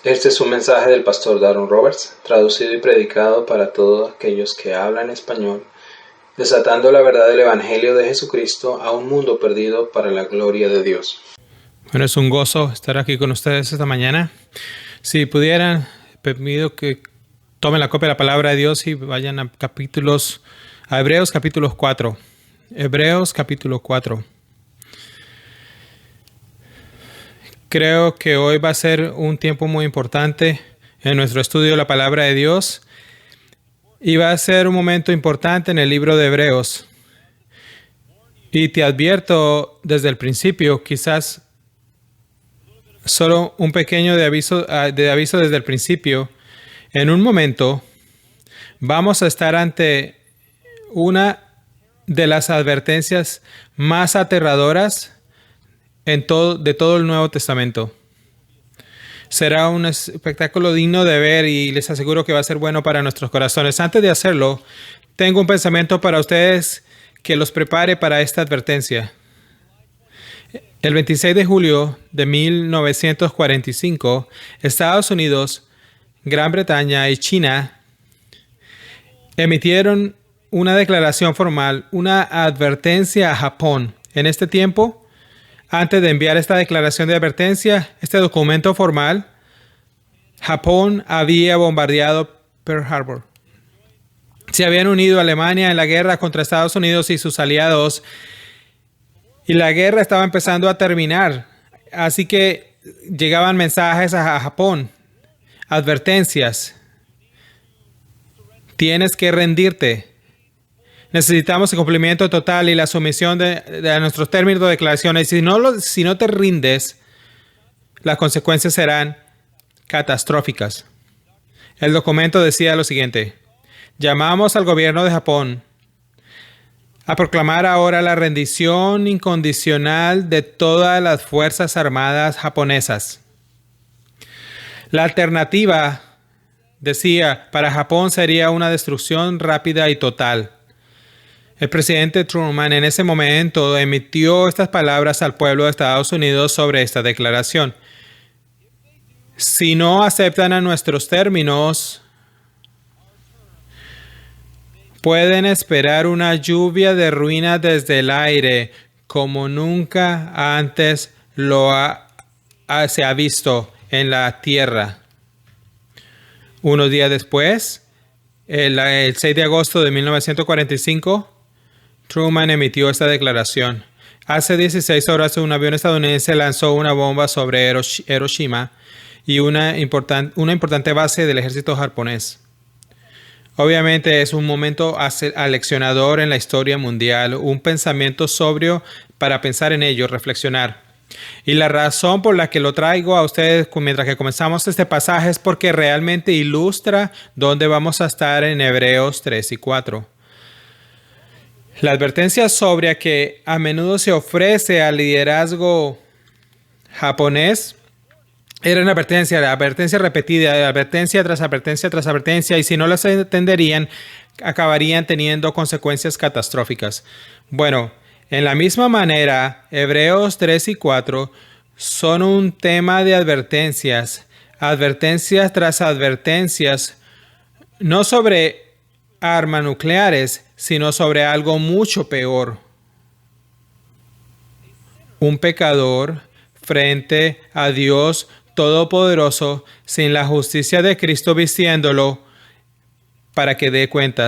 Este es un mensaje del pastor Daron Roberts, traducido y predicado para todos aquellos que hablan español, desatando la verdad del Evangelio de Jesucristo a un mundo perdido para la gloria de Dios. Bueno, es un gozo estar aquí con ustedes esta mañana. Si pudieran, pido que tomen la copia de la palabra de Dios y vayan a Hebreos capítulo 4. Hebreos capítulo 4. Creo que hoy va a ser un tiempo muy importante en nuestro estudio de la palabra de Dios y va a ser un momento importante en el libro de Hebreos. Y te advierto desde el principio, quizás solo un pequeño aviso desde el principio. En un momento vamos a estar ante una de las advertencias más aterradoras de todo el Nuevo Testamento. Será un espectáculo digno de ver y les aseguro que va a ser bueno para nuestros corazones. Antes de hacerlo, tengo un pensamiento para ustedes que los prepare para esta advertencia. El 26 de julio de 1945, Estados Unidos, Gran Bretaña y China emitieron una declaración formal, una advertencia a Japón. En este tiempo, antes de enviar esta declaración de advertencia, este documento formal, Japón había bombardeado Pearl Harbor. Se habían unido a Alemania en la guerra contra Estados Unidos y sus aliados, y la guerra estaba empezando a terminar. Así que llegaban mensajes a Japón, advertencias. Tienes que rendirte. Necesitamos el cumplimiento total y la sumisión de nuestros términos de declaraciones. Si no te rindes, las consecuencias serán catastróficas. El documento decía lo siguiente: llamamos al gobierno de Japón a proclamar ahora la rendición incondicional de todas las fuerzas armadas japonesas. La alternativa, decía, para Japón sería una destrucción rápida y total. El presidente Truman en ese momento emitió estas palabras al pueblo de Estados Unidos sobre esta declaración. Si no aceptan a nuestros términos, pueden esperar una lluvia de ruina desde el aire como nunca antes se ha visto en la tierra. Unos días después, el 6 de agosto de 1945, Truman emitió esta declaración. Hace 16 horas un avión estadounidense lanzó una bomba sobre Hiroshima y una importante base del ejército japonés. Obviamente es un momento aleccionador en la historia mundial, un pensamiento sobrio para pensar en ello, reflexionar. Y la razón por la que lo traigo a ustedes mientras que comenzamos este pasaje es porque realmente ilustra dónde vamos a estar en Hebreos 3 y 4. La advertencia sobria que a menudo se ofrece al liderazgo japonés era una advertencia repetida, advertencia tras advertencia tras advertencia, y si no las atenderían, acabarían teniendo consecuencias catastróficas. Bueno, en la misma manera, Hebreos 3 y 4 son un tema de advertencias tras advertencias, no sobre armas nucleares, sino sobre algo mucho peor. Un pecador frente a Dios Todopoderoso, sin la justicia de Cristo vistiéndolo, para que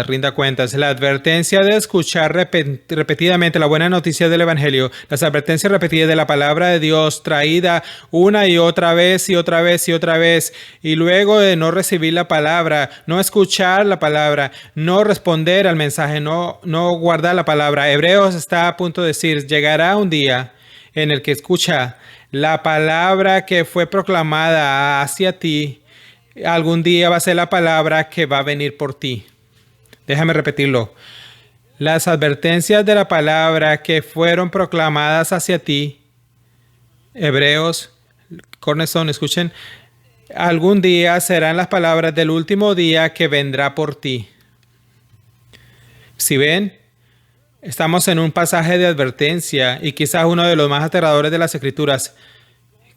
rinda cuentas. La advertencia de escuchar repetidamente la buena noticia del Evangelio, las advertencias repetidas de la palabra de Dios, traída una y otra vez y otra vez y otra vez, y luego de no recibir la palabra, no escuchar la palabra, no responder al mensaje, no guardar la palabra. Hebreos está a punto de decir, llegará un día en el que escucha la palabra que fue proclamada hacia ti. Algún día va a ser la palabra que va a venir por ti. Déjame repetirlo. Las advertencias de la palabra que fueron proclamadas hacia ti, Hebreos, Cornerstone, escuchen, algún día serán las palabras del último día que vendrá por ti. Si ven, estamos en un pasaje de advertencia y quizás uno de los más aterradores de las Escrituras.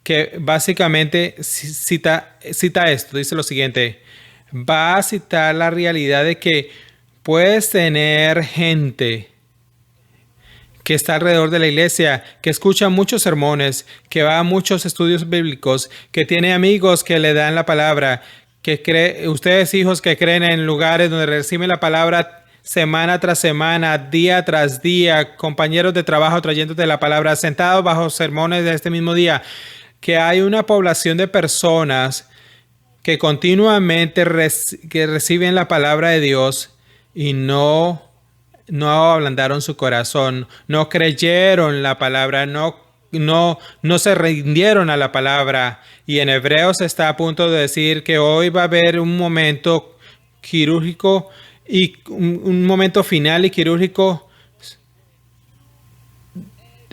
que básicamente cita esto, dice lo siguiente, va a citar la realidad de que puedes tener gente que está alrededor de la iglesia, que escucha muchos sermones, que va a muchos estudios bíblicos, que tiene amigos que le dan la palabra, ustedes hijos que creen en lugares donde reciben la palabra semana tras semana, día tras día, compañeros de trabajo trayéndote la palabra, sentados bajo sermones de este mismo día, que hay una población de personas que continuamente que reciben la palabra de Dios y no ablandaron su corazón, no creyeron la palabra, no se rindieron a la palabra. Y en Hebreos está a punto de decir que hoy va a haber un momento quirúrgico y un momento final y quirúrgico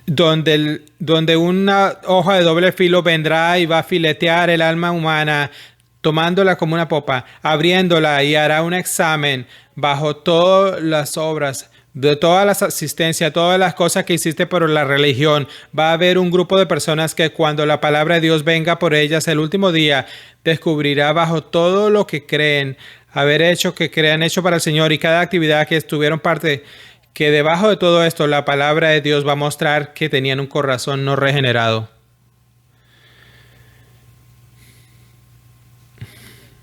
donde una hoja de doble filo vendrá y va a filetear el alma humana, tomándola como una popa, abriéndola, y hará un examen bajo todas las obras, de todas las asistencias, todas las cosas que hiciste por la religión. Va a haber un grupo de personas que cuando la palabra de Dios venga por ellas el último día, descubrirá bajo todo lo que creen haber hecho, que han hecho para el Señor, y cada actividad que estuvieron parte, que debajo de todo esto la palabra de Dios va a mostrar que tenían un corazón no regenerado.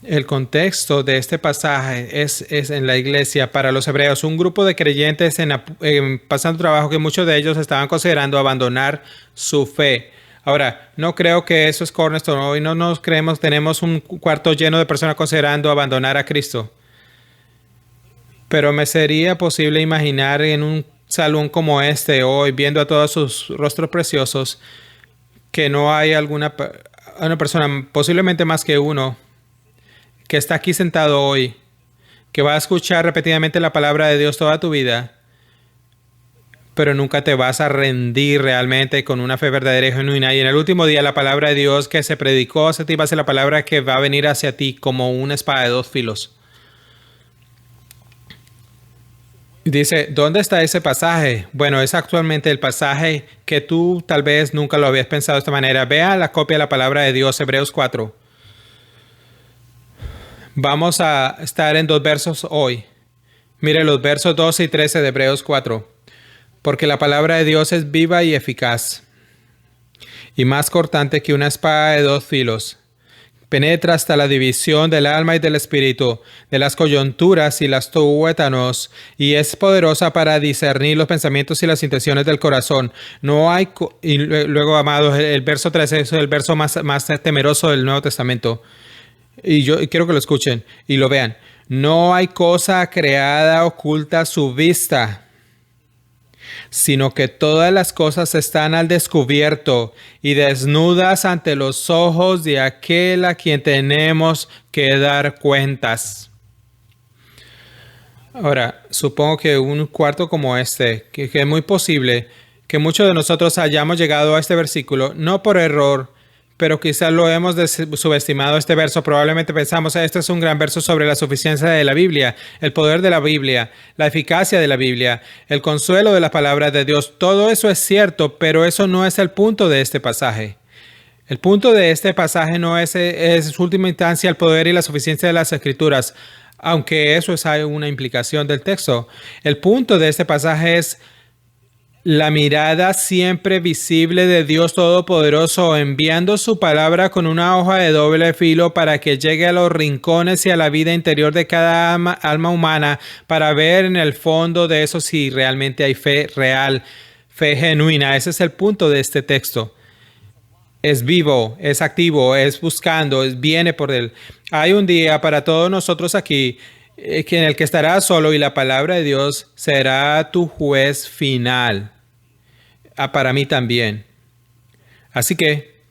El contexto de este pasaje es en la iglesia para los hebreos, un grupo de creyentes pasando trabajo que muchos de ellos estaban considerando abandonar su fe. Ahora, no creo que eso es Cornerstone. Hoy no nos creemos, tenemos un cuarto lleno de personas considerando abandonar a Cristo. Pero me sería posible imaginar en un salón como este hoy, viendo a todos sus rostros preciosos, que no hay una persona, posiblemente más que uno, que está aquí sentado hoy, que va a escuchar repetidamente la palabra de Dios toda tu vida, pero nunca te vas a rendir realmente con una fe verdadera y genuina. Y en el último día la palabra de Dios que se predicó hacia ti va a ser la palabra que va a venir hacia ti como una espada de dos filos. Dice, ¿dónde está ese pasaje? Bueno, es actualmente el pasaje que tú tal vez nunca lo habías pensado de esta manera. Vea la copia de la palabra de Dios, Hebreos 4. Vamos a estar en 2 versos hoy. Mire los versos 12 y 13 de Hebreos 4. Porque la palabra de Dios es viva y eficaz, y más cortante que una espada de 2 filos. Penetra hasta la división del alma y del espíritu, de las coyunturas y las tuétanos, y es poderosa para discernir los pensamientos y las intenciones del corazón. No hay... Y luego, amados, el verso 13 es el verso más temeroso del Nuevo Testamento. Y yo quiero que lo escuchen y lo vean. No hay cosa creada oculta a su vista, sino que todas las cosas están al descubierto y desnudas ante los ojos de aquel a quien tenemos que dar cuentas. Ahora, supongo que un cuarto como este, que es muy posible que muchos de nosotros hayamos llegado a este versículo, no por error, pero quizás lo hemos subestimado este verso. Probablemente pensamos, este es un gran verso sobre la suficiencia de la Biblia, el poder de la Biblia, la eficacia de la Biblia, el consuelo de la palabra de Dios. Todo eso es cierto, pero eso no es el punto de este pasaje. El punto de este pasaje no es en última instancia el poder y la suficiencia de las Escrituras, aunque eso es una implicación del texto. El punto de este pasaje es la mirada siempre visible de Dios Todopoderoso, enviando su palabra con una hoja de doble filo para que llegue a los rincones y a la vida interior de cada alma humana, para ver en el fondo de eso si realmente hay fe real, fe genuina. Ese es el punto de este texto. Es vivo, es activo, es buscando, viene por él. Hay un día para todos nosotros aquí en el que estarás solo y la palabra de Dios será tu juez final. Para mí también. Así que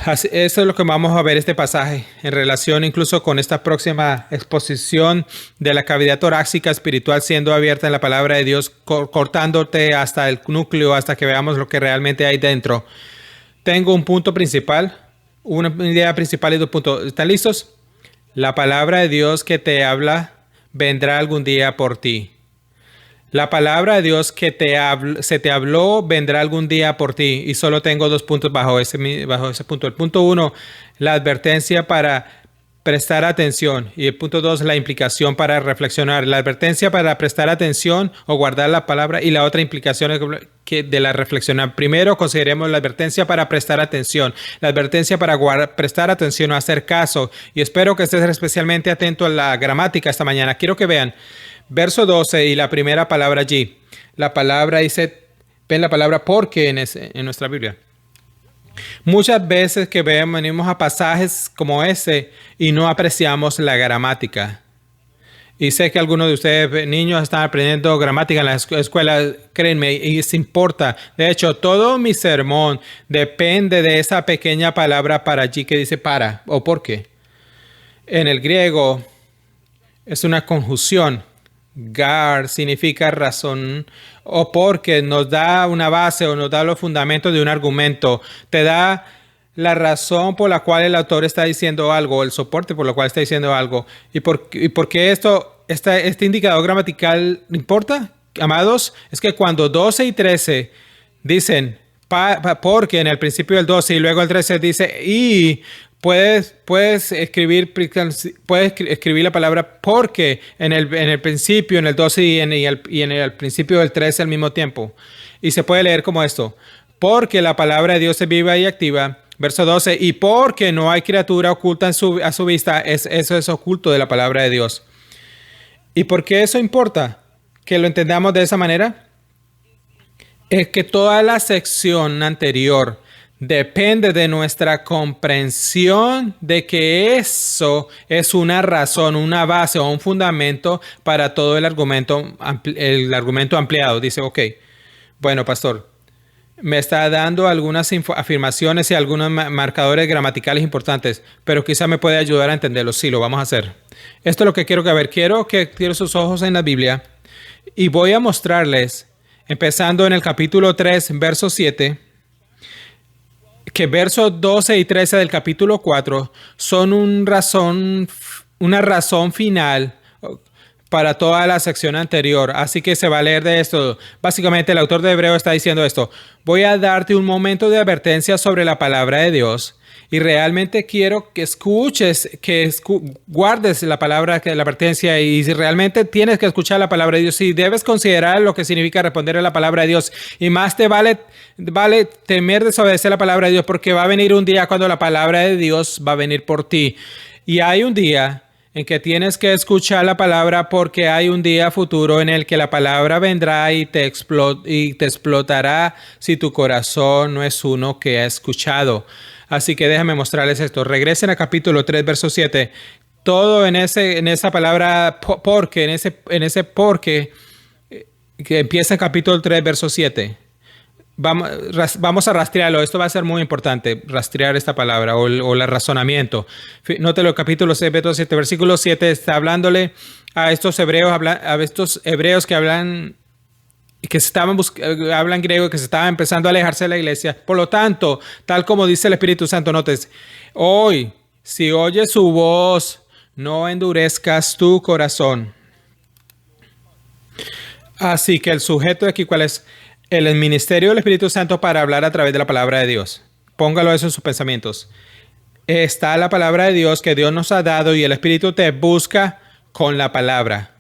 eso es lo que vamos a ver este pasaje en relación incluso con esta próxima exposición de la cavidad torácica espiritual siendo abierta en la palabra de Dios, cortándote hasta el núcleo, hasta que veamos lo que realmente hay dentro. Tengo un punto principal, una idea principal y 2 puntos. ¿Están listos? La palabra de Dios que te habla vendrá algún día por ti. La palabra de Dios que se te habló vendrá algún día por ti. Y solo tengo 2 puntos bajo ese punto. El punto 1, la advertencia para prestar atención. Y el punto 2, la implicación para reflexionar. La advertencia para prestar atención o guardar la palabra, y la otra implicación de la reflexionar. Primero consideremos la advertencia para prestar atención. La advertencia para prestar atención o hacer caso. Y espero que estés especialmente atento a la gramática esta mañana. Quiero que vean verso 12 y la primera palabra allí. La palabra dice, ven la palabra porque en nuestra Biblia. Muchas veces que venimos a pasajes como ese y no apreciamos la gramática. Y sé que algunos de ustedes, niños, están aprendiendo gramática en la escuela, créanme, y eso importa. De hecho, todo mi sermón depende de esa pequeña palabra para allí que dice para o por qué. En el griego es una conjunción. Gar significa razón o porque, nos da una base o nos da los fundamentos de un argumento. Te da la razón por la cual el autor está diciendo algo, el soporte por lo cual está diciendo algo. ¿Y por qué este indicador gramatical importa, amados? Es que cuando 12 y 13 dicen porque en el principio del 12 y luego el 13 dice y... Puedes escribir la palabra porque en el principio, en el 12 y en el principio del 13 al mismo tiempo. Y se puede leer como esto. Porque la palabra de Dios es viva y activa. Verso 12. Y porque no hay criatura oculta a su vista. Eso es oculto de la palabra de Dios. ¿Y por qué eso importa? Que lo entendamos de esa manera. Es que toda la sección anterior depende de nuestra comprensión de que eso es una razón, una base o un fundamento para todo el argumento ampliado. Dice, ok, bueno, pastor, me está dando algunas afirmaciones y algunos marcadores gramaticales importantes, pero quizá me puede ayudar a entenderlo. Sí, lo vamos a hacer. Esto es lo que quiero que ver. Quiero sus ojos en la Biblia y voy a mostrarles, empezando en el capítulo 3, verso 7, que versos 12 y 13 del capítulo 4 son una razón final para toda la sección anterior. Así que se va a leer de esto. Básicamente el autor de Hebreo está diciendo esto. Voy a darte un momento de advertencia sobre la palabra de Dios. Y realmente quiero que escuches, guardes la palabra, la advertencia, y si realmente tienes que escuchar la palabra de Dios, y debes considerar lo que significa responder a la palabra de Dios, y más te vale temer desobedecer la palabra de Dios, porque va a venir un día cuando la palabra de Dios va a venir por ti. Y hay un día en que tienes que escuchar la palabra, porque hay un día futuro en el que la palabra vendrá y te explotará si tu corazón no es uno que ha escuchado. Así que déjame mostrarles esto. Regresen a capítulo 3, verso 7. Todo en esa palabra porque, en ese porque que empieza en capítulo 3, verso 7. Vamos a rastrearlo. Esto va a ser muy importante, rastrear esta palabra o el razonamiento. Nótelo, capítulo 6, verso 7. Versículo 7 está hablándole a estos hebreos que hablan hablan griego, que se estaban empezando a alejarse de la iglesia. Por lo tanto, tal como dice el Espíritu Santo, notes, hoy, si oyes su voz, no endurezcas tu corazón. Así que el sujeto de aquí, ¿cuál es? El ministerio del Espíritu Santo para hablar a través de la palabra de Dios. Póngalo eso en sus pensamientos. Está la palabra de Dios que Dios nos ha dado y el Espíritu te busca con la palabra.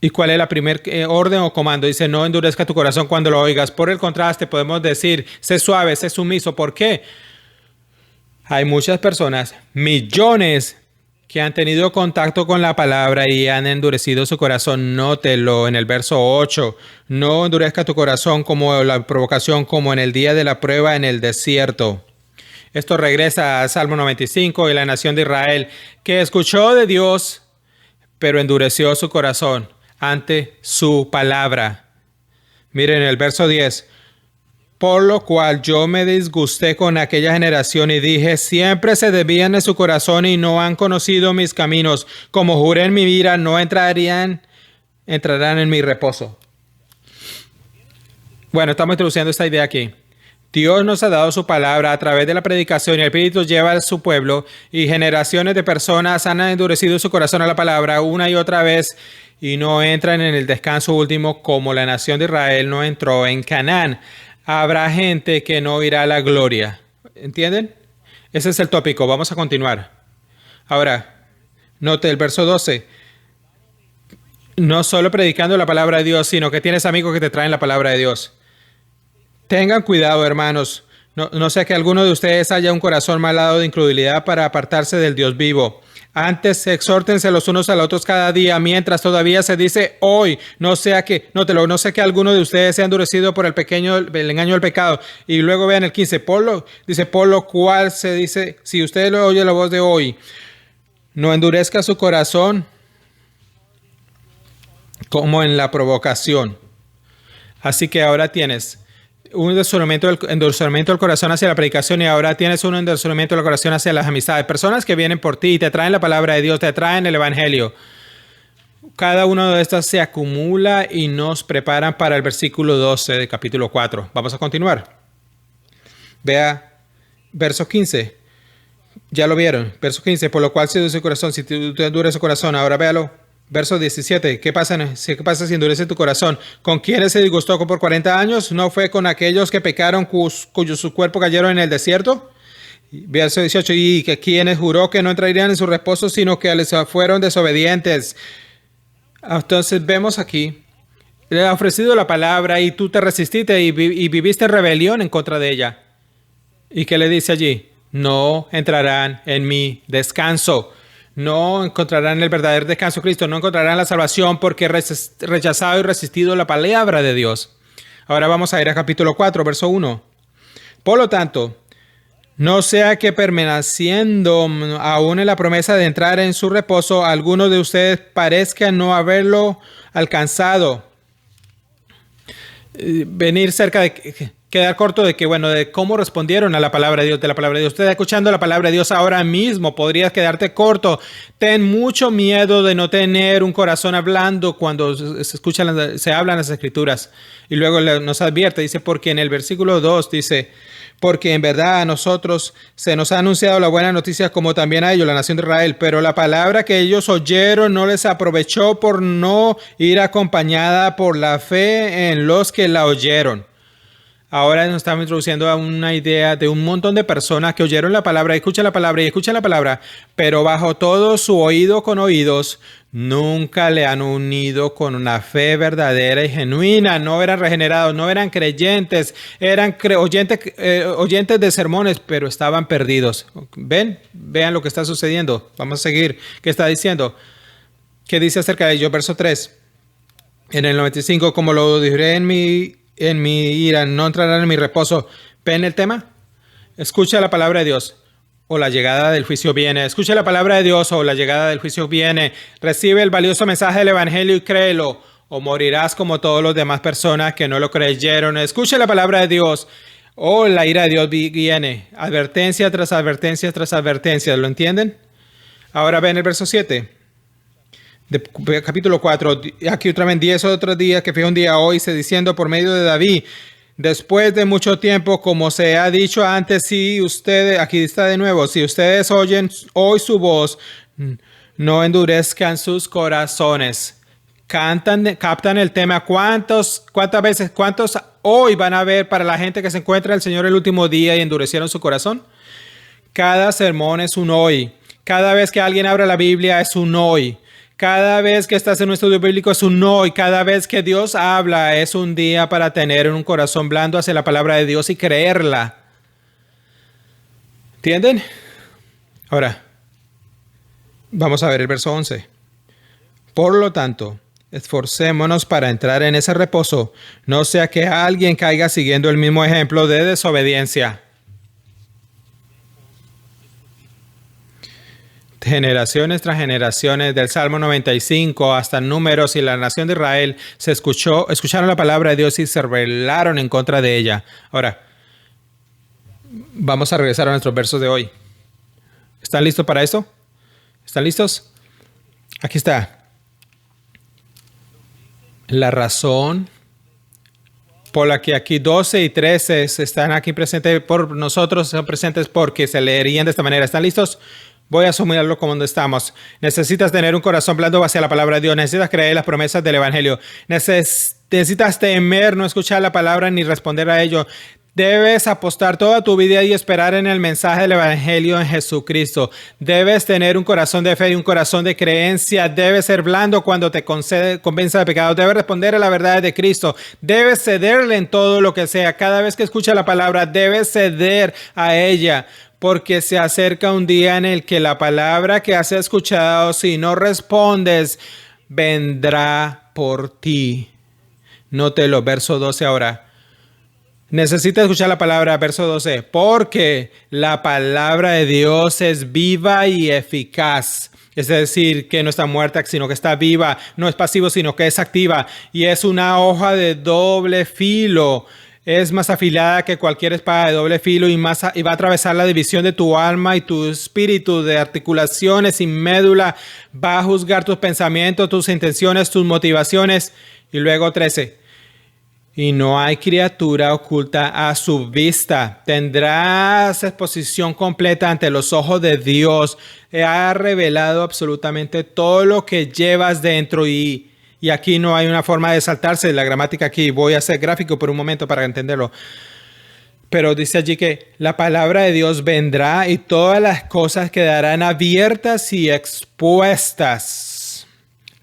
¿Y cuál es la primer orden o comando? Dice, no endurezca tu corazón cuando lo oigas. Por el contraste, podemos decir, sé suave, sé sumiso. ¿Por qué? Hay muchas personas, millones, que han tenido contacto con la palabra y han endurecido su corazón. Nótelo en el verso 8. No endurezca tu corazón como la provocación, como en el día de la prueba en el desierto. Esto regresa a Salmo 95 y la nación de Israel, que escuchó de Dios, pero endureció su corazón ante su palabra. Miren el verso 10. Por lo cual yo me disgusté con aquella generación y dije, siempre se desvían de su corazón y no han conocido mis caminos. Como juré en mi ira, no entrarán en mi reposo. Bueno, estamos introduciendo esta idea aquí. Dios nos ha dado su palabra a través de la predicación y el Espíritu lleva a su pueblo y generaciones de personas han endurecido su corazón a la palabra una y otra vez y no entran en el descanso último como la nación de Israel no entró en Canaán. Habrá gente que no irá a la gloria. ¿Entienden? Ese es el tópico. Vamos a continuar. Ahora, note el verso 12. No solo predicando la palabra de Dios, sino que tienes amigos que te traen la palabra de Dios. Tengan cuidado, hermanos. No sea que alguno de ustedes haya un corazón malado de incredulidad para apartarse del Dios vivo. Antes, exhórtense los unos a los otros cada día, mientras todavía se dice hoy. No sea que alguno de ustedes sea endurecido por el engaño del pecado. Y luego vean el 15. Dice, por lo cual se dice, si usted lo oye la voz de hoy, no endurezca su corazón como en la provocación. Así que ahora tienes un endulzamiento del corazón hacia la predicación y ahora tienes un endulzamiento del corazón hacia las amistades. Personas que vienen por ti y te traen la palabra de Dios, te traen el evangelio. Cada una de estas se acumula y nos preparan para el versículo 12 del capítulo 4. Vamos a continuar. Vea verso 15. Ya lo vieron. Verso 15. Por lo cual se endurece su corazón. Si tú endureces su corazón, ahora véalo. Verso 17. ¿Qué pasa si endurece tu corazón? ¿Con quiénes se disgustó por 40 años? ¿No fue con aquellos que pecaron cuyos su cuerpo cayeron en el desierto? Verso 18. Y que quienes juró que no entrarían en su reposo, sino que les fueron desobedientes. Entonces vemos aquí. Le ha ofrecido la palabra y tú te resististe y viviste rebelión en contra de ella. ¿Y qué le dice allí? No entrarán en mi descanso. No encontrarán el verdadero descanso de Cristo. No encontrarán la salvación porque rechazado y resistido la palabra de Dios. Ahora vamos a ir a capítulo 4, verso 1. Por lo tanto, no sea que permaneciendo aún en la promesa de entrar en su reposo, algunos de ustedes parezcan no haberlo alcanzado. Venir cerca de quedar corto de cómo respondieron a la palabra de Dios, Usted está escuchando la palabra de Dios ahora mismo, podrías quedarte corto. Ten mucho miedo de no tener un corazón hablando cuando se hablan las escrituras. Y luego nos advierte, dice, porque en el versículo 2 dice, porque en verdad a nosotros se nos ha anunciado la buena noticia como también a ellos, la nación de Israel, pero la palabra que ellos oyeron no les aprovechó por no ir acompañada por la fe en los que la oyeron. Ahora nos estamos introduciendo a una idea de un montón de personas que oyeron la palabra, escuchan la palabra, pero bajo todo su oído con oídos, nunca le han unido con una fe verdadera y genuina. No eran regenerados, no eran creyentes, eran oyentes de sermones, pero estaban perdidos. Vean lo que está sucediendo. Vamos a seguir. ¿Qué está diciendo? ¿Qué dice acerca de ello? Verso 3. En el 95, como lo diré en mi ira, no entrarán en mi reposo. ¿Ven el tema? Escucha la palabra de Dios o la llegada del juicio viene. Escucha la palabra de Dios o la llegada del juicio viene. Recibe el valioso mensaje del evangelio y créelo o morirás como todas las demás personas que no lo creyeron. Escucha la palabra de Dios o la ira de Dios viene. Advertencia tras advertencia tras advertencia. ¿Lo entienden? Ahora ven el verso 7. De capítulo 4, aquí otra vez 10 otros días que fue un día hoy, se diciendo por medio de David, después de mucho tiempo, como se ha dicho antes, si ustedes, aquí está de nuevo, si ustedes oyen hoy su voz, no endurezcan sus corazones. Captan el tema. ¿Cuántas veces, cuántos hoy van a ver para la gente que se encuentra el Señor el último día y endurecieron su corazón? Cada sermón es un hoy. Cada vez que alguien abre la Biblia es un hoy. Cada vez que estás en un estudio bíblico es un hoy. Cada vez que Dios habla es un día para tener un corazón blando hacia la palabra de Dios y creerla. ¿Entienden? Ahora, vamos a ver el verso 11. Por lo tanto, esforcémonos para entrar en ese reposo, no sea que alguien caiga siguiendo el mismo ejemplo de desobediencia. Generaciones tras generaciones, del Salmo 95 hasta Números y la nación de Israel escucharon la palabra de Dios y se rebelaron en contra de ella. Ahora, vamos a regresar a nuestros versos de hoy. ¿Están listos para eso? ¿Están listos? Aquí está. La razón por la que aquí 12 y 13 están aquí presentes por nosotros, son presentes porque se leerían de esta manera. ¿Están listos? Voy a asumirlo como donde estamos. Necesitas tener un corazón blando hacia la palabra de Dios. Necesitas creer las promesas del Evangelio. Necesitas temer, no escuchar la palabra ni responder a ello. Debes apostar toda tu vida y esperar en el mensaje del Evangelio en Jesucristo. Debes tener un corazón de fe y un corazón de creencia. Debes ser blando cuando te convenza de pecado. Debes responder a la verdad de Cristo. Debes cederle en todo lo que sea. Cada vez que escucha la palabra, debes ceder a ella. Porque se acerca un día en el que la palabra que has escuchado, si no respondes, vendrá por ti. Nótelo, verso 12 ahora. Necesitas escuchar la palabra, verso 12, porque la palabra de Dios es viva y eficaz. Es decir, que no está muerta, sino que está viva. No es pasivo, sino que es activa. Y es una hoja de doble filo. Es más afilada que cualquier espada de doble filo y va a atravesar la división de tu alma y tu espíritu, de articulaciones y médula. Va a juzgar tus pensamientos, tus intenciones, tus motivaciones. Y luego 13. Y no hay criatura oculta a su vista. Tendrás exposición completa ante los ojos de Dios. Ha revelado absolutamente todo lo que llevas dentro y aquí no hay una forma de saltarse la gramática aquí. Voy a ser gráfico por un momento para entenderlo. Pero dice allí que la palabra de Dios vendrá y todas las cosas quedarán abiertas y expuestas.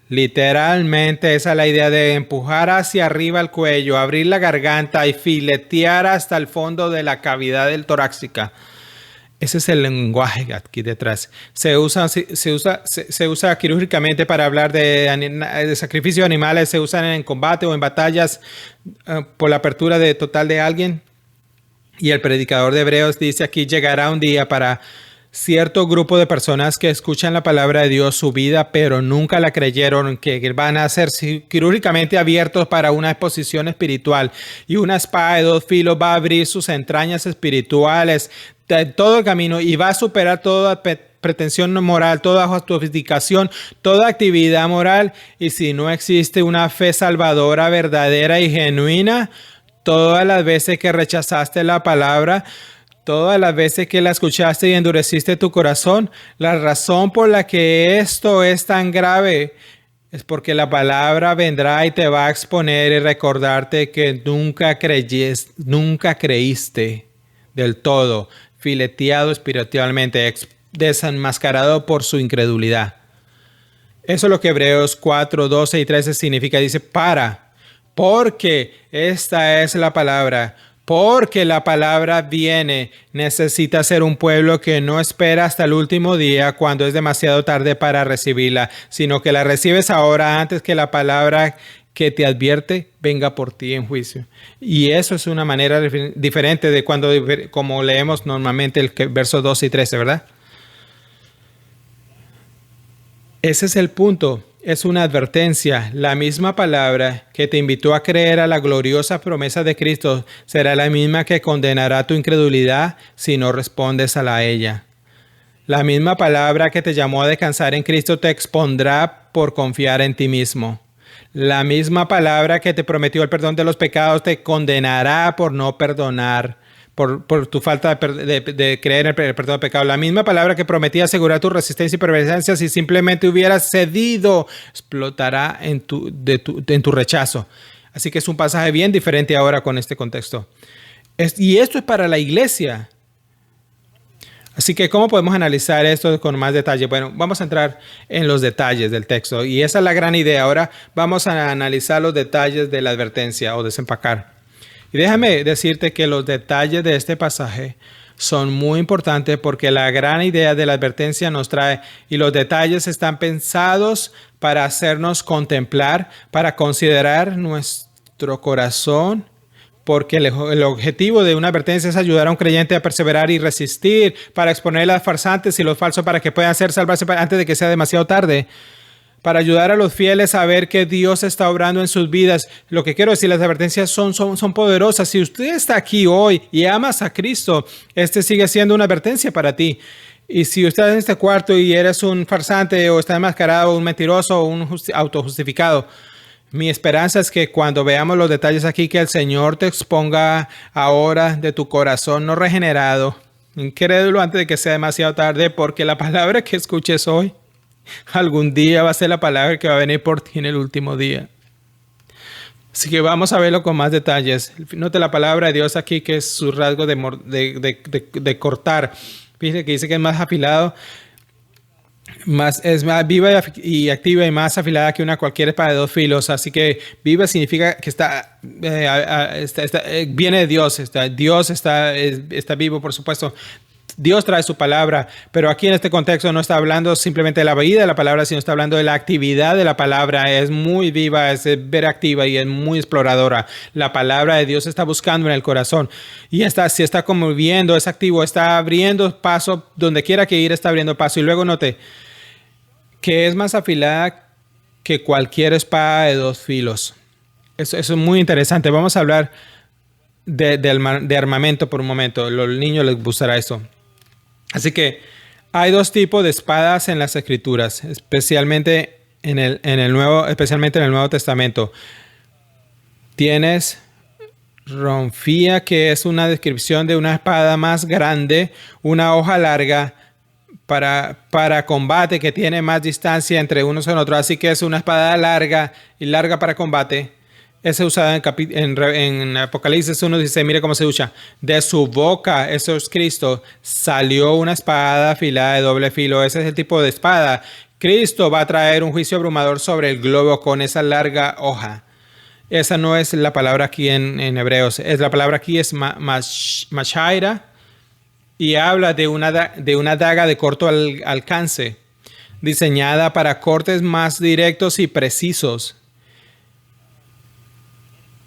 Literalmente esa es la idea de empujar hacia arriba el cuello, abrir la garganta y filetear hasta el fondo de la cavidad del torácica. Ese es el lenguaje aquí detrás. Se usa quirúrgicamente para hablar de sacrificio de animales, se usan en combate o en batallas por la apertura total de alguien. Y el predicador de Hebreos dice aquí, llegará un día para cierto grupo de personas que escuchan la palabra de Dios su vida, pero nunca la creyeron, que van a ser quirúrgicamente abiertos para una exposición espiritual. Y una espada de dos filos va a abrir sus entrañas espirituales de todo el camino y va a superar toda pretensión moral, toda justificación, toda actividad moral. Y si no existe una fe salvadora verdadera y genuina, todas las veces que rechazaste la palabra, todas las veces que la escuchaste y endureciste tu corazón, la razón por la que esto es tan grave es porque la palabra vendrá y te va a exponer y recordarte que nunca creíste del todo, fileteado espiritualmente, desenmascarado por su incredulidad. Eso es lo que Hebreos 4, 12 y 13 significa. Dice, porque esta es la palabra. Porque la palabra viene, necesita ser un pueblo que no espera hasta el último día cuando es demasiado tarde para recibirla, sino que la recibes ahora antes que la palabra que te advierte venga por ti en juicio. Y eso es una manera diferente de como leemos normalmente el verso 12 y 13, ¿verdad? Ese es el punto. Es una advertencia. La misma palabra que te invitó a creer a la gloriosa promesa de Cristo será la misma que condenará tu incredulidad si no respondes a ella. La misma palabra que te llamó a descansar en Cristo te expondrá por confiar en ti mismo. La misma palabra que te prometió el perdón de los pecados te condenará por no perdonar, por tu falta de creer en el perdón de pecado. La misma palabra que prometía asegurar tu resistencia y perseverancia si simplemente hubieras cedido, explotará en tu rechazo. Así que es un pasaje bien diferente ahora con este contexto. Y esto es para la iglesia. Así que, ¿cómo podemos analizar esto con más detalle? Bueno, vamos a entrar en los detalles del texto. Y esa es la gran idea. Ahora vamos a analizar los detalles de la advertencia o desempacar. Y déjame decirte que los detalles de este pasaje son muy importantes porque la gran idea de la advertencia nos trae y los detalles están pensados para hacernos contemplar, para considerar nuestro corazón, porque el objetivo de una advertencia es ayudar a un creyente a perseverar y resistir, para exponer a los farsantes y los falsos para que puedan salvarse antes de que sea demasiado tarde. Para ayudar a los fieles a ver que Dios está obrando en sus vidas. Lo que quiero decir, las advertencias son poderosas. Si usted está aquí hoy y amas a Cristo, este sigue siendo una advertencia para ti. Y si usted está en este cuarto y eres un farsante o está enmascarado, un mentiroso o un autojustificado, Mi esperanza es que cuando veamos los detalles aquí, que el Señor te exponga ahora de tu corazón no regenerado, incrédulo antes de que sea demasiado tarde, porque la palabra que escuches hoy algún día va a ser la palabra que va a venir por ti en el último día. Así que vamos a verlo con más detalles. Note la palabra de Dios aquí, que es su rasgo de cortar. Fíjate que dice que es más afilado, es más viva y activa y más afilada que una cualquier espada de dos filos. Así que viva significa que viene de Dios. Dios está vivo, por supuesto. Dios trae su palabra, pero aquí en este contexto no está hablando simplemente de la vida de la palabra, sino está hablando de la actividad de la palabra. Es muy viva, es activa y es muy exploradora. La palabra de Dios está buscando en el corazón y se está conmoviendo, es activo, está abriendo paso donde quiera que ir, está abriendo paso. Y luego note que es más afilada que cualquier espada de dos filos. Eso es muy interesante. Vamos a hablar de armamento por un momento. A los niños les gustará eso. Así que hay dos tipos de espadas en las Escrituras, especialmente en el Nuevo Testamento. Tienes ronfía, que es una descripción de una espada más grande, una hoja larga para combate, que tiene más distancia entre unos y otros. Así que es una espada larga y larga para combate. Ese es usado en Apocalipsis 1, dice, mire cómo se usa. De su boca, eso es Cristo, salió una espada afilada de doble filo. Ese es el tipo de espada. Cristo va a traer un juicio abrumador sobre el globo con esa larga hoja. Esa no es la palabra aquí en Hebreos. La palabra aquí es mashaira y habla de una daga de corto alcance, diseñada para cortes más directos y precisos.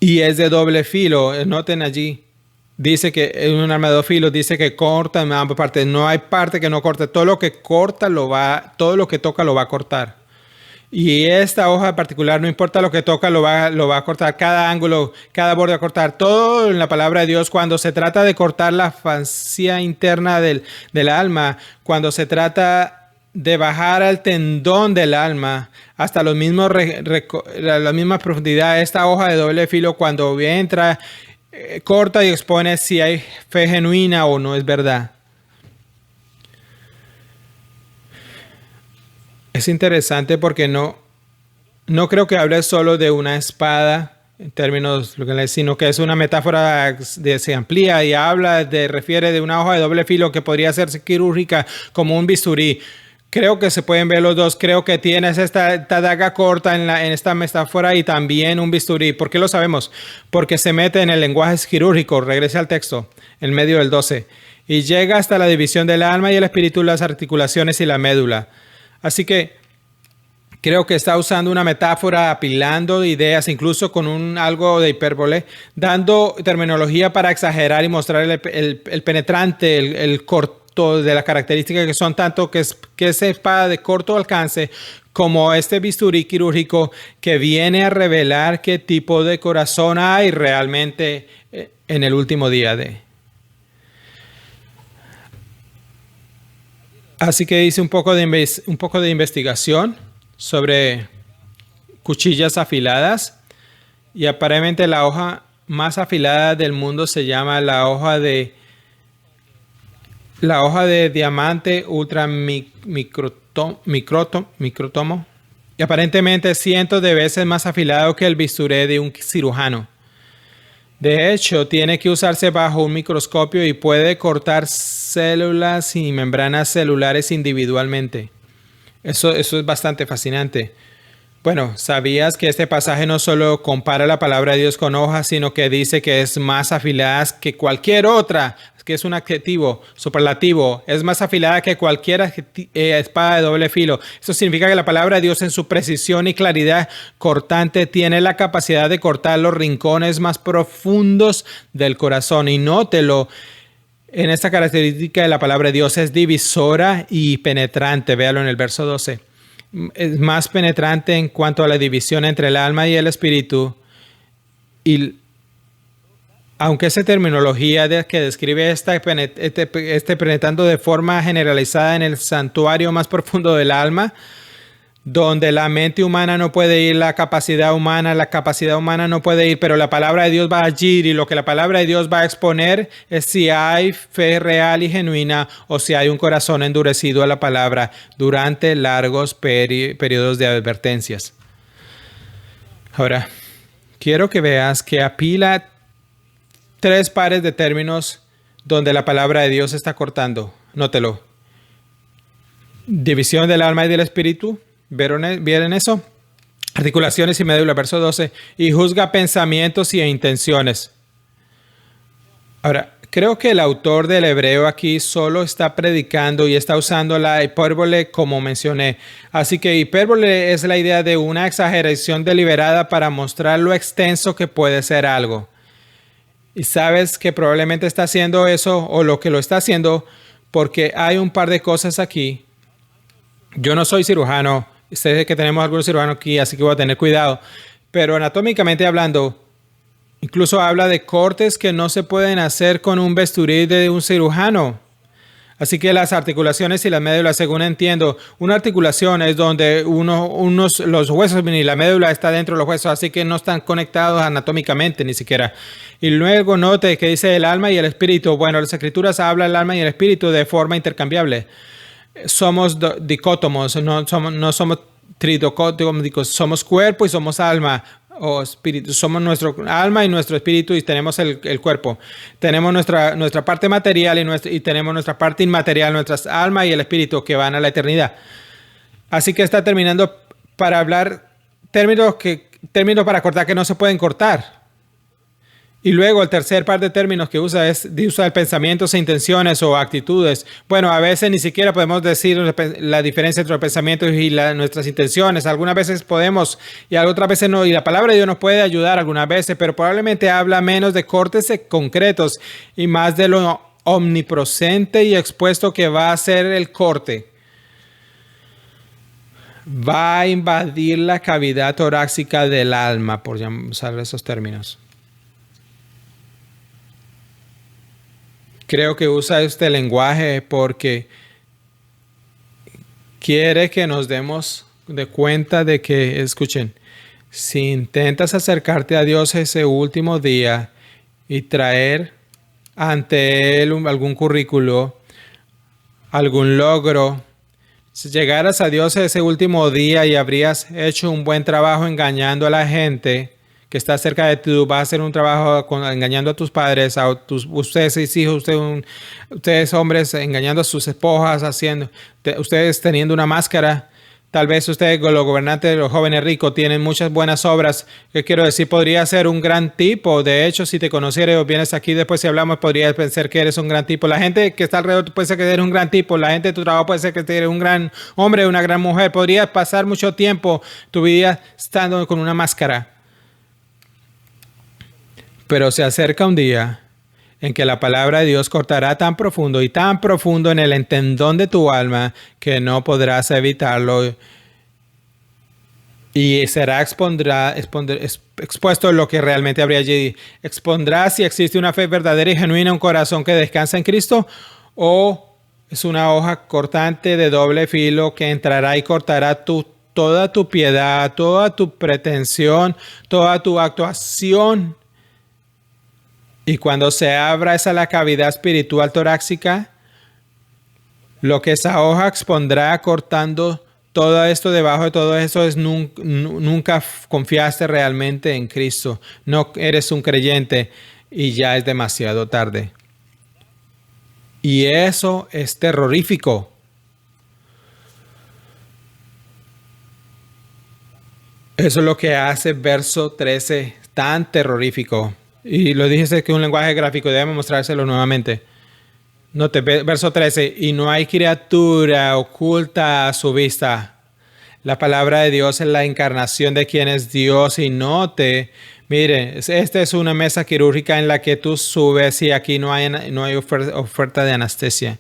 Y es de doble filo. Noten allí. Dice que es un arma de dos filos. Dice que corta en ambas partes. No hay parte que no corte. Todo lo que corta todo lo que toca lo va a cortar. Y esta hoja en particular, no importa lo que toca, lo va a cortar. Cada ángulo, cada borde va a cortar. Todo en la palabra de Dios, cuando se trata de cortar la fascia interna del alma, cuando se trata de bajar al tendón del alma hasta la misma profundidad, esta hoja de doble filo, cuando entra, corta y expone si hay fe genuina o no es verdad. Es interesante porque no creo que hable solo de una espada en términos, sino que es una metáfora se amplía y refiere de una hoja de doble filo que podría ser quirúrgica como un bisturí. Creo que se pueden ver los dos. Creo que tienes esta daga corta en esta metáfora y también un bisturí. ¿Por qué lo sabemos? Porque se mete en el lenguaje quirúrgico. Regrese al texto, en medio del 12. Y llega hasta la división del alma y el espíritu, las articulaciones y la médula. Así que creo que está usando una metáfora, apilando ideas, incluso con algo de hipérbole, dando terminología para exagerar y mostrar el penetrante, el corto de las características que son tanto que es espada de corto alcance como este bisturí quirúrgico que viene a revelar qué tipo de corazón hay realmente en el último día Así que hice un poco de investigación sobre cuchillas afiladas y aparentemente la hoja más afilada del mundo se llama la hoja de diamante ultra microtomo y aparentemente cientos de veces más afilado que el bisturí de un cirujano. De hecho, tiene que usarse bajo un microscopio y puede cortar células y membranas celulares individualmente. Eso es bastante fascinante. Bueno, ¿sabías que este pasaje no solo compara la palabra de Dios con hojas, sino que dice que es más afilada que cualquier otra, que es un adjetivo superlativo, es más afilada que cualquier espada de doble filo? Eso significa que la palabra de Dios en su precisión y claridad cortante tiene la capacidad de cortar los rincones más profundos del corazón. Y nótelo, en esta característica de la palabra de Dios es divisora y penetrante. Véalo en el verso 12. Es más penetrante en cuanto a la división entre el alma y el espíritu. Y aunque esa terminología que describe penetrando de forma generalizada en el santuario más profundo del alma, donde la mente humana no puede ir, la capacidad humana no puede ir, pero la palabra de Dios va a ir, y lo que la palabra de Dios va a exponer es si hay fe real y genuina o si hay un corazón endurecido a la palabra durante largos periodos de advertencias. Ahora, quiero que veas que apila 3 pares de términos donde la palabra de Dios está cortando. Nótelo. División del alma y del espíritu. ¿Vieron eso? Articulaciones y médula, verso 12. Y juzga pensamientos y intenciones. Ahora, creo que el autor del hebreo aquí solo está predicando y está usando la hipérbole como mencioné. Así que hipérbole es la idea de una exageración deliberada para mostrar lo extenso que puede ser algo. Y sabes que probablemente está haciendo eso, o lo que lo está haciendo, porque hay un par de cosas aquí. Yo no soy cirujano. Sé que tenemos algunos cirujanos aquí, así que voy a tener cuidado. Pero anatómicamente hablando, incluso habla de cortes que no se pueden hacer con un bisturí de un cirujano. Así que las articulaciones y las médulas, según entiendo, una articulación es donde los huesos y la médula está dentro de los huesos, así que no están conectados anatómicamente ni siquiera. Y luego note que dice el alma y el espíritu. Bueno, las escrituras hablan del alma y el espíritu de forma intercambiable. Somos dicótomos, no somos tridicótomos, somos cuerpo y somos alma o espíritu. Somos nuestro alma y nuestro espíritu, y tenemos el cuerpo. Tenemos nuestra parte material y tenemos nuestra parte inmaterial, nuestras alma y el espíritu que van a la eternidad. Así que está terminando para hablar términos para cortar que no se pueden cortar. Y luego el tercer par de términos que usa es de usar pensamientos e intenciones o actitudes. Bueno, a veces ni siquiera podemos decir la diferencia entre los pensamientos y nuestras intenciones. Algunas veces podemos y otras veces no. Y la palabra de Dios nos puede ayudar algunas veces, pero probablemente habla menos de cortes concretos y más de lo omnipresente y expuesto que va a ser el corte. Va a invadir la cavidad torácica del alma, por usar esos términos. Creo que usa este lenguaje porque quiere que nos demos de cuenta de que, escuchen, si intentas acercarte a Dios ese último día y traer ante Él algún currículo, algún logro, si llegaras a Dios ese último día y habrías hecho un buen trabajo engañando a la gente que está cerca de ti, vas a hacer un trabajo engañando a tus padres, ustedes 6 hijos, ustedes hombres engañando a sus esposas, ustedes teniendo una máscara. Tal vez ustedes, los gobernantes, los jóvenes ricos, tienen muchas buenas obras. ¿Qué quiero decir? Podría ser un gran tipo. De hecho, si te conociera o vienes aquí después, si hablamos, podrías pensar que eres un gran tipo. La gente que está alrededor puede ser que eres un gran tipo. La gente de tu trabajo puede ser que eres un gran hombre, una gran mujer. Podrías pasar mucho tiempo tu vida estando con una máscara. Pero se acerca un día en que la palabra de Dios cortará tan profundo y tan profundo en el entendón de tu alma que no podrás evitarlo, y será expuesto lo que realmente habría allí. Expondrá si existe una fe verdadera y genuina, un corazón que descansa en Cristo, o es una hoja cortante de doble filo que entrará y cortará toda tu piedad, toda tu pretensión, toda tu actuación. Y cuando se abra la cavidad espiritual torácica, lo que esa hoja expondrá cortando todo esto, debajo de todo eso, es nunca confiaste realmente en Cristo. No eres un creyente y ya es demasiado tarde. Y eso es terrorífico. Eso es lo que hace verso 13 tan terrorífico. Y lo dije que es un lenguaje gráfico, debemos mostrárselo nuevamente. Note, verso 13, y no hay criatura oculta a su vista. La palabra de Dios es la encarnación de quien es Dios. Y note, mire, esta es una mesa quirúrgica en la que tú subes y aquí no hay oferta de anestesia.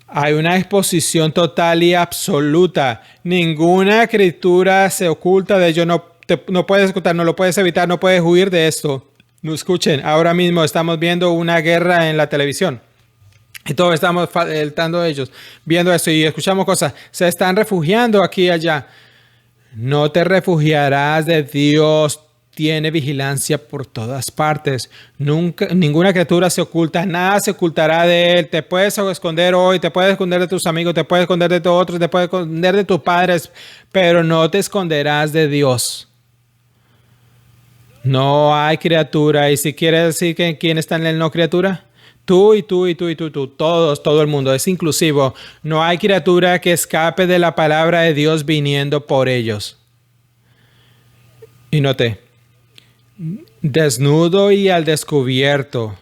Hay una exposición total y absoluta. Ninguna escritura se oculta de ello. No puedes ocultar, no lo puedes evitar, no puedes huir de esto. No, escuchen, ahora mismo estamos viendo una guerra en la televisión. Y todos estamos faltando de ellos, viendo esto y escuchamos cosas. Se están refugiando aquí y allá. No te refugiarás de Dios. Tiene vigilancia por todas partes. Nunca, ninguna criatura se oculta, nada se ocultará de él. Te puedes esconder hoy, te puedes esconder de tus amigos, te puedes esconder de tus otros, te puedes esconder de tus padres, pero no te esconderás de Dios. No hay criatura. Y si quieres decir que quién está en el no criatura, tú y tú y tú y tú, todos, todo el mundo, es inclusivo. No hay criatura que escape de la palabra de Dios viniendo por ellos. Y note, desnudo y al descubierto.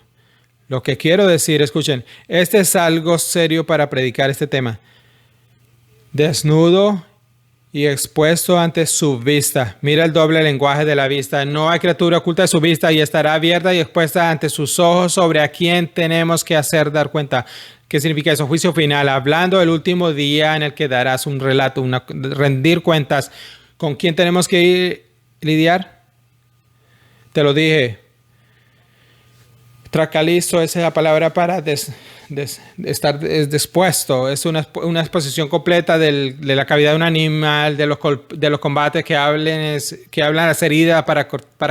Lo que quiero decir, escuchen, este es algo serio para predicar este tema. Desnudo y expuesto ante su vista. Mira el doble lenguaje de la vista. No hay criatura oculta de su vista y estará abierta y expuesta ante sus ojos, sobre a quien tenemos que hacer dar cuenta. ¿Qué significa eso? Juicio final. Hablando del último día en el que darás un relato, rendir cuentas. ¿Con quién tenemos que lidiar? Te lo dije. Tracalizo, esa es la palabra para estar dispuesto. Es una exposición completa de la cavidad de un animal, de los combates que hablan las heridas para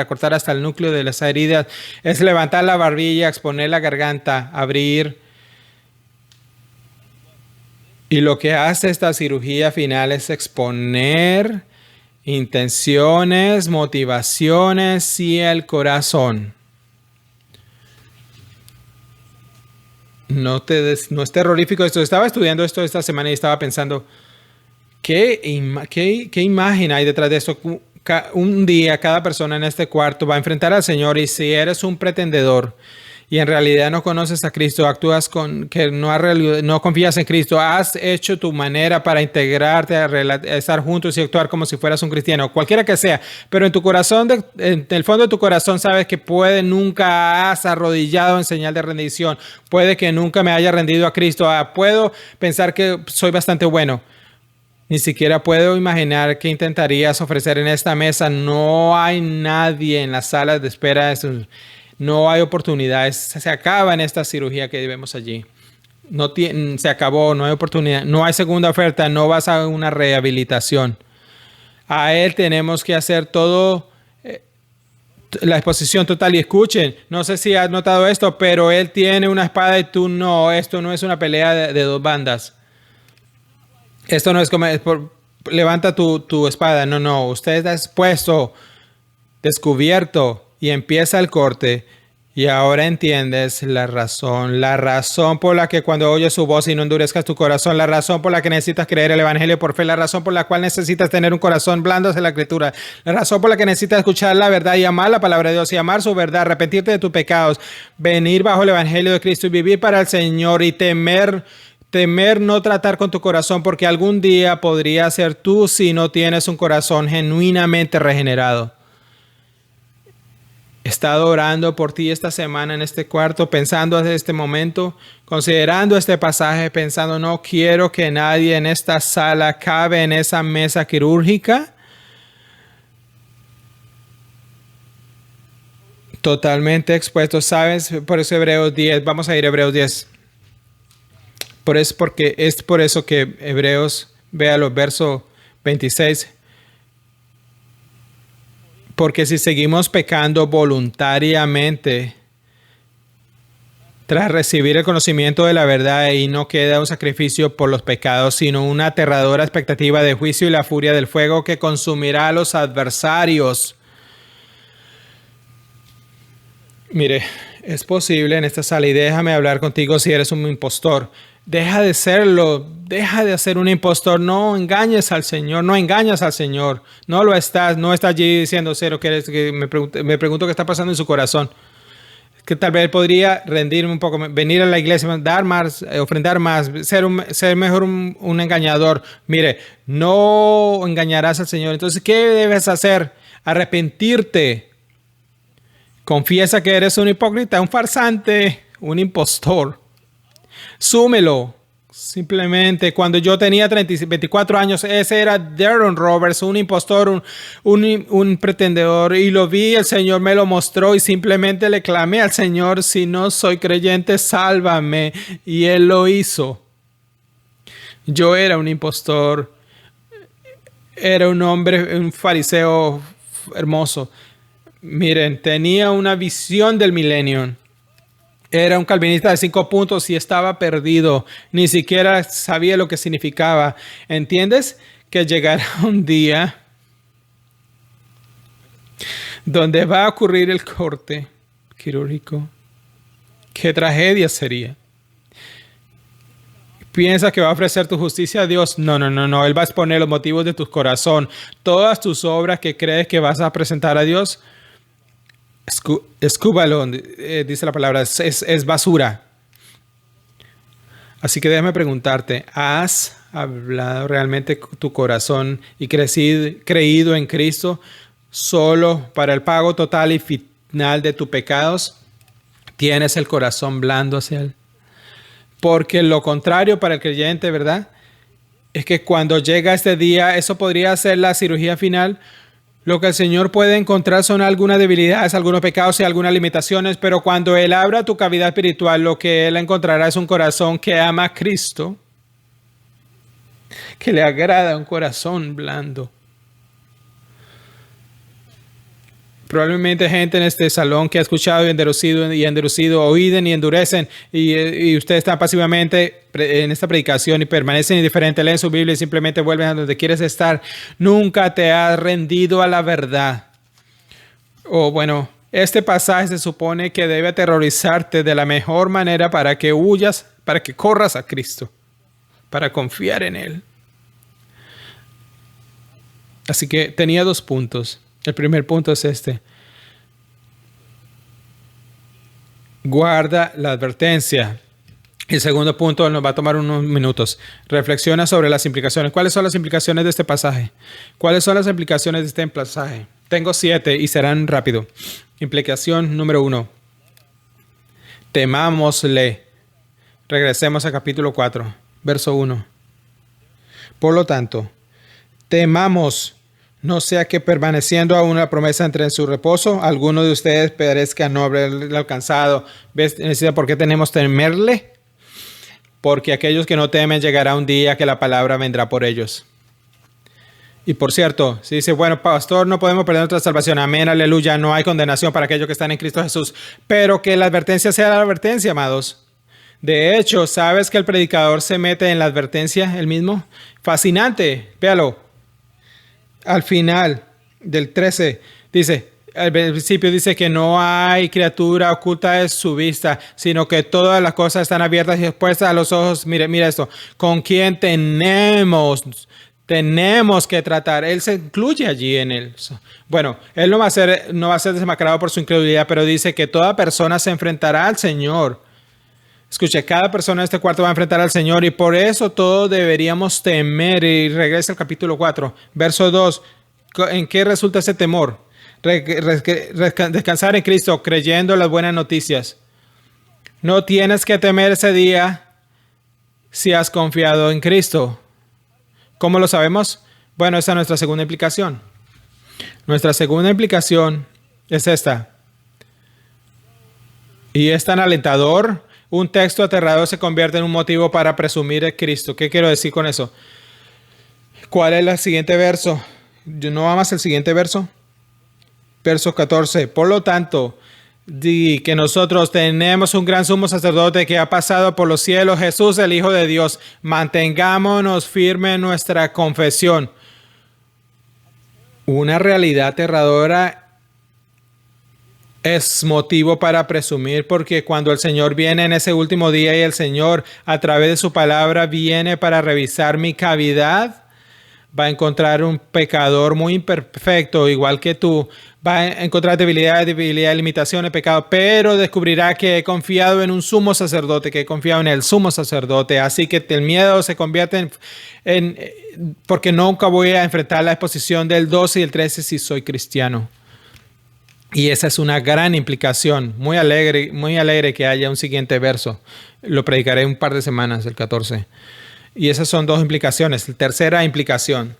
cortar hasta el núcleo de las heridas. Es levantar la barbilla, exponer la garganta, abrir. Y lo que hace esta cirugía final es exponer intenciones, motivaciones y el corazón. No es terrorífico esto. Estaba estudiando esto esta semana y estaba pensando, ¿qué imagen hay detrás de esto? Un día cada persona en este cuarto va a enfrentar al Señor y si eres un pretendedor y en realidad no conoces a Cristo, actúas que no confías en Cristo, has hecho tu manera para integrarte, a estar juntos y actuar como si fueras un cristiano, cualquiera que sea, pero en tu corazón, en el fondo de tu corazón sabes que nunca has arrodillado en señal de rendición, puede que nunca me haya rendido a Cristo, puedo pensar que soy bastante bueno. Ni siquiera puedo imaginar qué intentarías ofrecer en esta mesa. No hay nadie en las salas de espera. No hay oportunidades. Se acaba en esta cirugía que vemos allí. Se acabó, no hay oportunidad. No hay segunda oferta, no vas a una rehabilitación. A él tenemos que hacer todo, la exposición total. Y escuchen, no sé si has notado esto, pero él tiene una espada y tú no. Esto no es una pelea de dos bandas. Esto no es como, levanta tu espada. No. Usted está expuesto, descubierto y empieza el corte. Y ahora entiendes la razón por la que cuando oyes su voz y no endurezcas tu corazón, la razón por la que necesitas creer el evangelio por fe, la razón por la cual necesitas tener un corazón blando hacia la escritura, la razón por la que necesitas escuchar la verdad y amar la palabra de Dios y amar su verdad, arrepentirte de tus pecados, venir bajo el evangelio de Cristo y vivir para el Señor y temer no tratar con tu corazón porque algún día podría ser tú si no tienes un corazón genuinamente regenerado. He estado orando por ti esta semana en este cuarto, pensando desde este momento, considerando este pasaje, pensando no quiero que nadie en esta sala cabe en esa mesa quirúrgica. Totalmente expuesto, ¿sabes? Por eso Hebreos 10, vamos a ir a Hebreos 10. Es por eso que Hebreos, vea los versos 26. Porque si seguimos pecando voluntariamente, tras recibir el conocimiento de la verdad, y no queda un sacrificio por los pecados, sino una aterradora expectativa de juicio y la furia del fuego que consumirá a los adversarios. Mire, es posible en esta sala y déjame hablar contigo si eres un impostor. Deja de serlo, deja de ser un impostor, no engañes al Señor, no engañas al Señor, no lo estás, no estás allí diciendo cero, que me pregunto qué está pasando en su corazón. Que tal vez podría rendirme un poco, venir a la iglesia, dar más, ofrendar más, ser mejor un engañador. Mire, no engañarás al Señor. Entonces, ¿qué debes hacer? Arrepentirte. Confiesa que eres un hipócrita, un farsante, un impostor. Súmelo. Simplemente, cuando yo tenía 24 años, ese era Darren Roberts, un impostor, un pretendedor, y lo vi, el Señor me lo mostró y simplemente le clamé al Señor, si no soy creyente, sálvame, y Él lo hizo. Yo era un impostor. era un hombre, un fariseo hermoso. Miren, tenía una visión del milenio. Era un calvinista de 5 puntos y estaba perdido. Ni siquiera sabía lo que significaba. ¿Entiendes? Que llegará un día donde va a ocurrir el corte quirúrgico. ¿Qué tragedia sería? ¿Piensas que va a ofrecer tu justicia a Dios? No. Él va a exponer los motivos de tu corazón. Todas tus obras que crees que vas a presentar a Dios, escúbalo, dice la palabra, es basura. Así que déjame preguntarte, ¿has hablado realmente tu corazón y creído en Cristo solo para el pago total y final de tus pecados? ¿Tienes el corazón blando hacia Él? Porque lo contrario para el creyente, ¿verdad? Es que cuando llega este día, eso podría ser la cirugía final. Lo que el Señor puede encontrar son algunas debilidades, algunos pecados y algunas limitaciones, pero cuando Él abra tu cavidad espiritual, lo que Él encontrará es un corazón que ama a Cristo, que le agrada, un corazón blando. Probablemente gente en este salón que ha escuchado y endurecido, oíden y endurecen, y ustedes están pasivamente en esta predicación y permanecen indiferentes, leen su Biblia y simplemente vuelven a donde quieres estar. Nunca te has rendido a la verdad. Bueno, este pasaje se supone que debe aterrorizarte de la mejor manera para que huyas, para que corras a Cristo, para confiar en Él. Así que tenía 2 puntos. El primer punto es este. Guarda la advertencia. El segundo punto nos va a tomar unos minutos. Reflexiona sobre las implicaciones. ¿Cuáles son las implicaciones de este pasaje? ¿Cuáles son las implicaciones de este pasaje? Tengo 7 y serán rápido. Implicación número 1. Temámosle. Regresemos a capítulo 4, verso 1. Por lo tanto, temamos, no sea que permaneciendo aún la promesa entre en su reposo, alguno de ustedes perezca no haberle alcanzado. ¿Ves por qué tenemos que temerle? Porque aquellos que no temen llegará un día que la palabra vendrá por ellos. Y por cierto, si dice, bueno, pastor, no podemos perder nuestra salvación. Amén, aleluya, no hay condenación para aquellos que están en Cristo Jesús. Pero que la advertencia sea la advertencia, amados. De hecho, ¿sabes que el predicador se mete en la advertencia él mismo? Fascinante, véalo. Al final del 13 dice, al principio dice que no hay criatura oculta de su vista, sino que todas las cosas están abiertas y expuestas a los ojos. Mira esto, con quien tenemos que tratar. Él se incluye allí en él. Bueno, él no va a ser desmacrado por su incredulidad, pero dice que toda persona se enfrentará al Señor. Escuche, cada persona en este cuarto va a enfrentar al Señor y por eso todos deberíamos temer. Y regresa al capítulo 4, verso 2. ¿En qué resulta ese temor? Descansar en Cristo, creyendo las buenas noticias. No tienes que temer ese día si has confiado en Cristo. ¿Cómo lo sabemos? Bueno, esa es nuestra segunda implicación. Nuestra segunda implicación es esta. Y es tan alentador. Un texto aterrador se convierte en un motivo para presumir de Cristo. ¿Qué quiero decir con eso? ¿Cuál es el siguiente verso? ¿No amas el siguiente verso? Verso 14. Por lo tanto, di que nosotros tenemos un gran sumo sacerdote que ha pasado por los cielos, Jesús, el Hijo de Dios. Mantengámonos firmes en nuestra confesión. Una realidad aterradora es motivo para presumir, porque cuando el Señor viene en ese último día y el Señor a través de su palabra viene para revisar mi cavidad, va a encontrar un pecador muy imperfecto, igual que tú. Va a encontrar debilidad, limitaciones, pecado, pero descubrirá que he confiado en un sumo sacerdote, que he confiado en el sumo sacerdote. Así que el miedo se convierte en porque nunca voy a enfrentar la exposición del 12 y el 13 si soy cristiano. Y esa es una gran implicación. Muy alegre que haya un siguiente verso. Lo predicaré un par de semanas, el 14. Y esas son 2 implicaciones. Tercera implicación.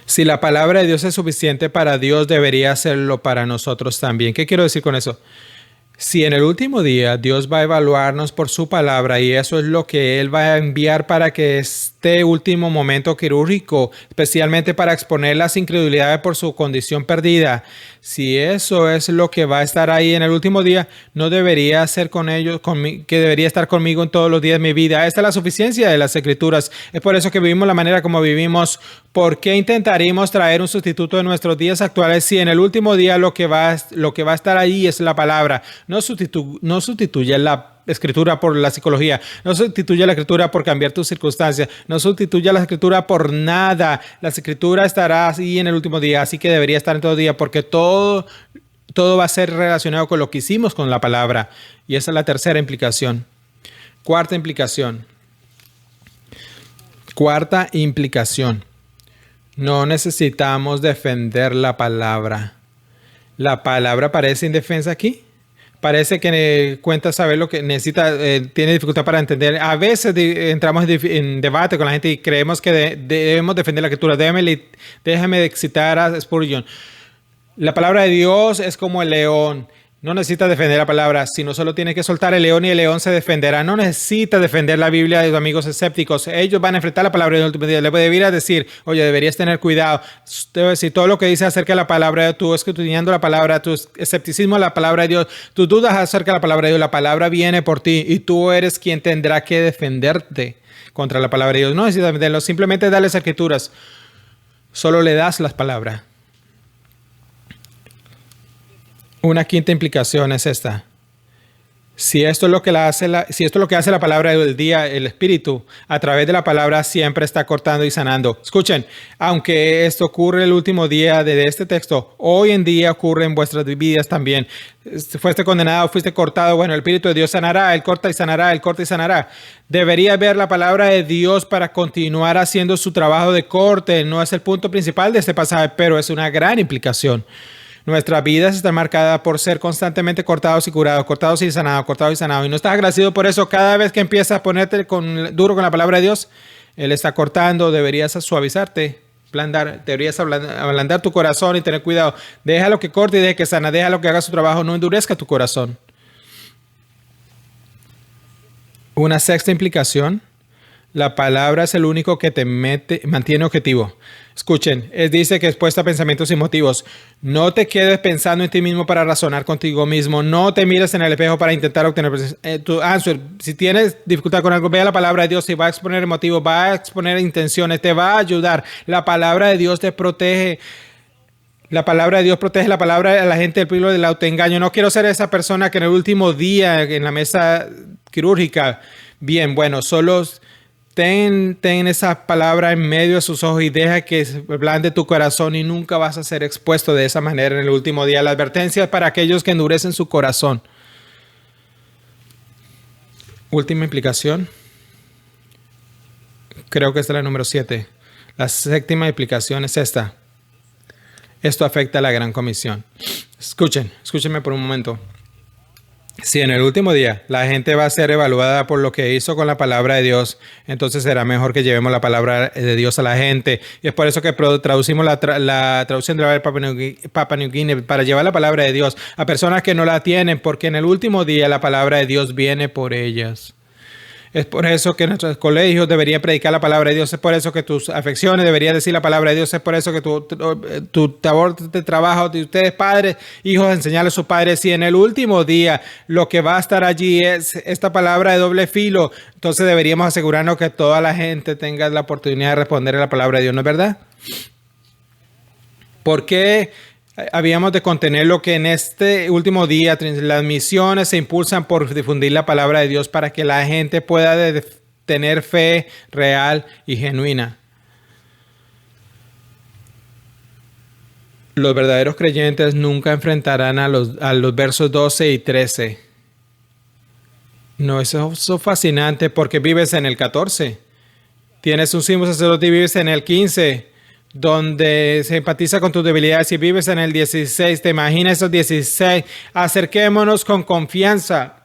Si la palabra de Dios es suficiente para Dios, debería serlo para nosotros también. ¿Qué quiero decir con eso? Si en el último día Dios va a evaluarnos por su palabra y eso es lo que Él va a enviar para que este último momento quirúrgico, especialmente para exponer las incredulidades por su condición perdida. Si eso es lo que va a estar ahí en el último día, no debería ser con ellos, que debería estar conmigo en todos los días de mi vida. Esta es la suficiencia de las Escrituras. Es por eso que vivimos la manera como vivimos. ¿Por qué intentaríamos traer un sustituto de nuestros días actuales si en el último día lo que va a estar ahí es la palabra? No sustituye la escritura por la psicología, no sustituye la escritura por cambiar tus circunstancias, no sustituye la escritura por nada. La escritura estará así en el último día, así que debería estar en todo día, porque todo va a ser relacionado con lo que hicimos con la palabra. Y esa es la tercera implicación. Cuarta implicación. No necesitamos defender la palabra. La palabra parece indefensa aquí. Parece que cuenta saber lo que necesita, tiene dificultad para entender. A veces entramos en debate con la gente y creemos que debemos defender la escritura. Déjame citar a Spurgeon. La palabra de Dios es como el león. No necesita defender la palabra, sino solo tiene que soltar el león y el león se defenderá. No necesita defender la Biblia de tus amigos escépticos. Ellos van a enfrentar la palabra del último día. Le deberías decir, oye, deberías tener cuidado. Debo decir, todo lo que dice acerca de la palabra, tú escudriñando la palabra, tu escepticismo a la palabra de Dios, tus dudas acerca de la palabra de Dios, la palabra viene por ti y tú eres quien tendrá que defenderte contra la palabra de Dios. No necesitas defenderlo, simplemente dale las escrituras. Solo le das las palabras. Una quinta implicación es esta. Si esto es lo que hace la palabra del día, el Espíritu, a través de la palabra siempre está cortando y sanando. Escuchen, aunque esto ocurre el último día de este texto, hoy en día ocurre en vuestras vidas también. Fuiste condenado, fuiste cortado, bueno, el Espíritu de Dios sanará, Él corta y sanará, Él corta y sanará. Debería ver la palabra de Dios para continuar haciendo su trabajo de corte. No es el punto principal de este pasaje, pero es una gran implicación. Nuestras vidas están marcadas por ser constantemente cortados y curados, cortados y sanados, cortados y sanados. Y no estás agradecido por eso. Cada vez que empiezas a ponerte duro con la palabra de Dios, Él está cortando. Deberías suavizarte, deberías ablandar tu corazón y tener cuidado. Déjalo que corte y deje que sana. Déjalo que haga su trabajo. No endurezca tu corazón. Una sexta implicación. La palabra es el único que te mantiene objetivo. Escuchen, dice que es puesta a pensamientos y motivos. No te quedes pensando en ti mismo para razonar contigo mismo. No te mires en el espejo para intentar obtener tu answer. Si tienes dificultad con algo, ve a la palabra de Dios y va a exponer motivos, va a exponer intenciones, te va a ayudar. La palabra de Dios te protege. La palabra de Dios protege la palabra a la gente del peligro del autoengaño. No quiero ser esa persona que en el último día en la mesa quirúrgica, bien, bueno, solo ten esa palabra en medio de sus ojos y deja que blande tu corazón y nunca vas a ser expuesto de esa manera en el último día. La advertencia es para aquellos que endurecen su corazón. Última implicación. Creo que esta es la número 7. La séptima implicación es esta. Esto afecta a la gran comisión. Escúchenme por un momento. Si en el último día la gente va a ser evaluada por lo que hizo con la palabra de Dios, entonces será mejor que llevemos la palabra de Dios a la gente. Y es por eso que traducimos la traducción de la Papua New Guinea para llevar la palabra de Dios a personas que no la tienen, porque en el último día la palabra de Dios viene por ellas. Es por eso que nuestros colegios deberían predicar la palabra de Dios. Es por eso que tus afecciones deberían decir la palabra de Dios. Es por eso que tu labor de trabajo de ustedes, padres, hijos, enseñarles a sus padres. Si en el último día lo que va a estar allí es esta palabra de doble filo, entonces deberíamos asegurarnos que toda la gente tenga la oportunidad de responder a la palabra de Dios. ¿No es verdad? ¿Por qué habíamos de contener lo que en este último día las misiones se impulsan por difundir la palabra de Dios para que la gente pueda tener fe real y genuina? Los verdaderos creyentes nunca enfrentarán a los versos 12 y 13. No, eso es fascinante porque vives en el 14. Tienes un sumo sacerdote y vives en el 15. Donde se empatiza con tus debilidades. Si vives en el 16, te imaginas esos 16. Acerquémonos con confianza.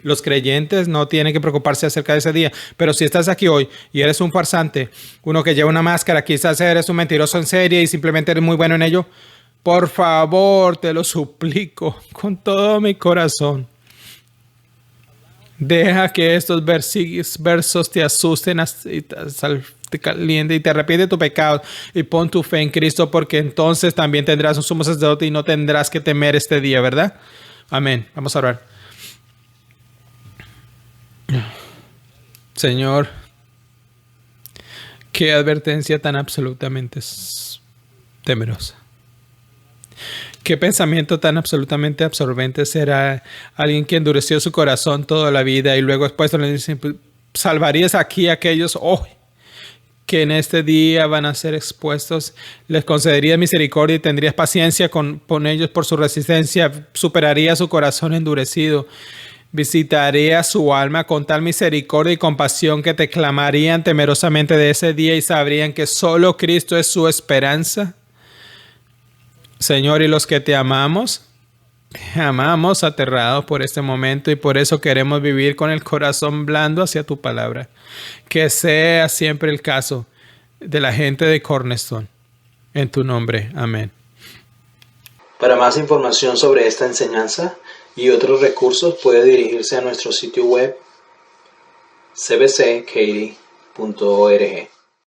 Los creyentes no tienen que preocuparse acerca de ese día. Pero si estás aquí hoy y eres un farsante, uno que lleva una máscara, quizás eres un mentiroso en serie y simplemente eres muy bueno en ello, por favor, te lo suplico con todo mi corazón. Deja que estos versos te asusten y te caliente y te arrepiente de tu pecado y pon tu fe en Cristo, porque entonces también tendrás un sumo sacerdote y no tendrás que temer este día, ¿verdad? Amén. Vamos a orar. Señor, qué advertencia tan absolutamente temerosa. Qué pensamiento tan absolutamente absorbente será alguien que endureció su corazón toda la vida y luego después le dicen, salvarías aquí a aquellos hoy que en este día van a ser expuestos. Les concederías misericordia y tendrías paciencia con ellos por su resistencia. Superaría su corazón endurecido. Visitaría su alma con tal misericordia y compasión que te clamarían temerosamente de ese día y sabrían que solo Cristo es su esperanza. Señor, y los que te amamos aterrados por este momento y por eso queremos vivir con el corazón blando hacia tu palabra. Que sea siempre el caso de la gente de Cornerstone. En tu nombre. Amén. Para más información sobre esta enseñanza y otros recursos puede dirigirse a nuestro sitio web cbckaty.org.